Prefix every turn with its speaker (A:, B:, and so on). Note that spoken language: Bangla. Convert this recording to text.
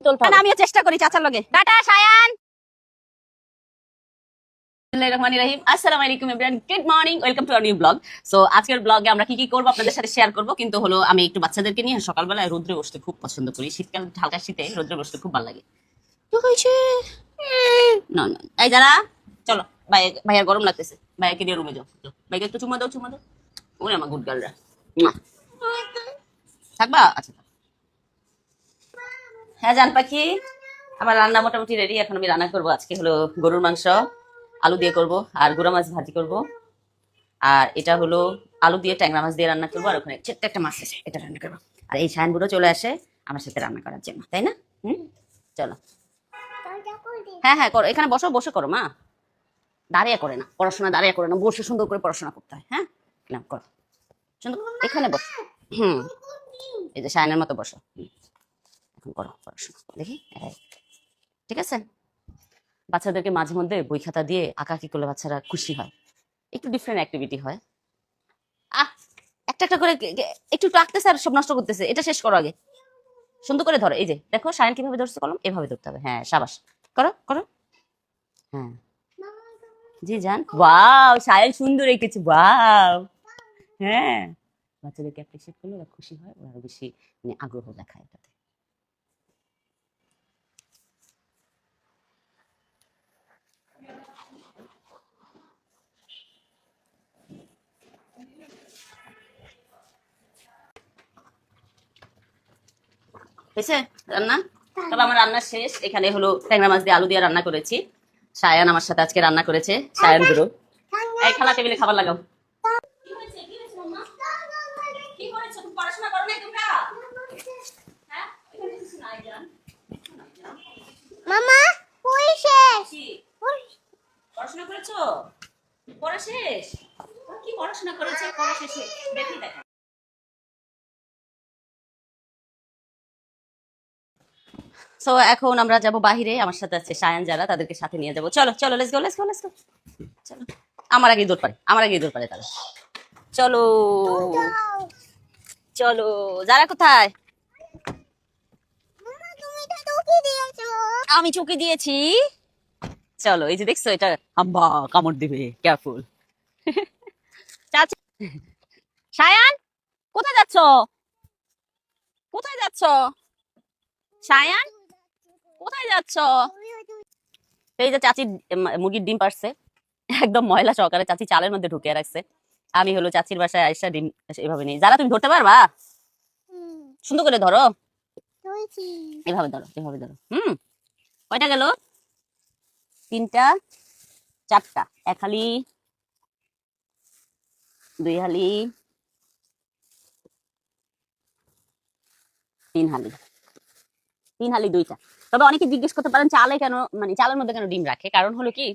A: আমিও চেষ্টা করি চাচার লগে। টাটা সায়ান। আসসালামু আলাইকুম everyone, good morning, welcome to our new blog. So আজকের ব্লগে আমরা কি কি করব আপনাদের সাথে শেয়ার করব, কিন্তু হলো আমি একটু বাচ্চাদেরকে নিয়ে সকালবেলা রোদ্রে বসতে খুব পছন্দ করি। শীতকাল, হালকা শীতে রোদ্রে বসতে খুব ভালো লাগে। না না, এই যারা চলো, ভাইয়ার গরম লাগতেছে, ভাইয়াকে দিয়ে রুমে যাও। ভাইকে একটু চুমা দাও, চুমা দাও। ওরে আমার গুড গার্লরা, থাকবা? আচ্ছা হ্যাঁ জান পাখি, আমার রান্না মোটামুটি রেডি। এখন আমি রান্না করবো, আজকে হলো গরুর মাংস আলু দিয়ে করব, আর গুঁড়া মাছ ভাজি করব, আর এটা হলো আলু দিয়ে ট্যাংরা মাছ দিয়ে রান্না করবো, আর ওখানে ছোট্ট একটা মাছ আছে, এটা রান্না করবো। আর এই সায়ন বুড়ো চলে আসে আমার সাথে রান্না করার জন্য, তাই না? চলো। হ্যাঁ হ্যাঁ করো, এখানে বসো, বসে করো মা, দাঁড়িয়ে করে না পড়াশোনা, দাঁড়িয়ে করে না, বসে সুন্দর করে পড়াশোনা করতে হয়। হ্যাঁ করো সুন্দর, এখানে বসো। হুম, এই যে সায়নের মতো বসো। এখন করো পড়াশোনা, দেখি। ঠিক আছে, বাচ্চাদেরকে মাঝে মধ্যে বই খাতা দিয়ে আঁকাআঁকি করলে বাচ্চারা খুশি হয়, একটু ডিফারেন্ট অ্যাক্টিভিটি হয়। আহ, একটা একটা করে একটু একটু আঁকতেছে আর সব নষ্ট করতেছে। এটা শেষ করো আগে, সুন্দর করে ধরো। এই যে দেখো সায়ন কিভাবে ধরছে কলম, এভাবে ধরতে হবে। হ্যাঁ সাবাস, করো করো। হ্যাঁ জি জান, ওয়াও সায়ন সুন্দর এঁকেছে, ওয়াও। হ্যাঁ, বাচ্চাদেরকে অ্যাপ্রিশিয়েট করলে ওরা খুশি হয়, ওরা আরো বেশি মানে আগ্রহ দেখায় এটাতে। হয়েছে রান্না? তবে আমার রান্না শেষ। এখানে হলো ট্যাংরা মাছ দিয়ে আলু দিয়ে রান্না করেছি। সায়ান আমার সাথে আজকে রান্না করেছে, সায়ান গুরু। এই খালা টেবিলে খাবার লাগাও।
B: মামা কই শেষ
A: পড়াশোনা করেছো? পড়া শেষ? কি পড়াশোনা করেছে? পড়া শেষে দেখি দেখা। সো এখন আমরা যাব বাহিরে, আমার সাথে আছে সায়ান, যারা তাদেরকে সাথে নিয়ে যাব। চলো চলো, let's go let's go let's go. চলো, আমার আগেই দৌড় পারে, আমার আগেই দৌড় পারে তারা। চলো চলো। যারা কোথায়?
B: মামা তুমি তো টুকি দিয়েছো
A: আমি চুকি দিয়েছি। চলো, এই যে দেখছো, এটা আম্বা কামড় দিবে, কেয়ারফুল। চাচি, সায়ান কোথায় যাচ্ছ? কোথায় যাচ্ছ সায়ান, কোথায় যাচ্ছ? এই যে চাচি মুরগির ডিম পারছে, একদম ময়লা সহকারে চাচি চালের মধ্যে ঢুকিয়ে রাখছে। আমি হলো চাচির বাসায় আইসা ডিম এভাবে নেই। যারা তুমি ধরতে পারবা? সুন্দর করে ধরো, এভাবে ধরো, এভাবে ধরো। কয়টা গেল? 3টা, 4টা, 1 হালি, 2 হালি, 3 হালি, 3 হালি 2টা। তবে অনেকে জিজ্ঞেস করতে পারেন চালে কেন, মানে চালের মধ্যে কেন ডিম রাখে? কারণ হলো কি,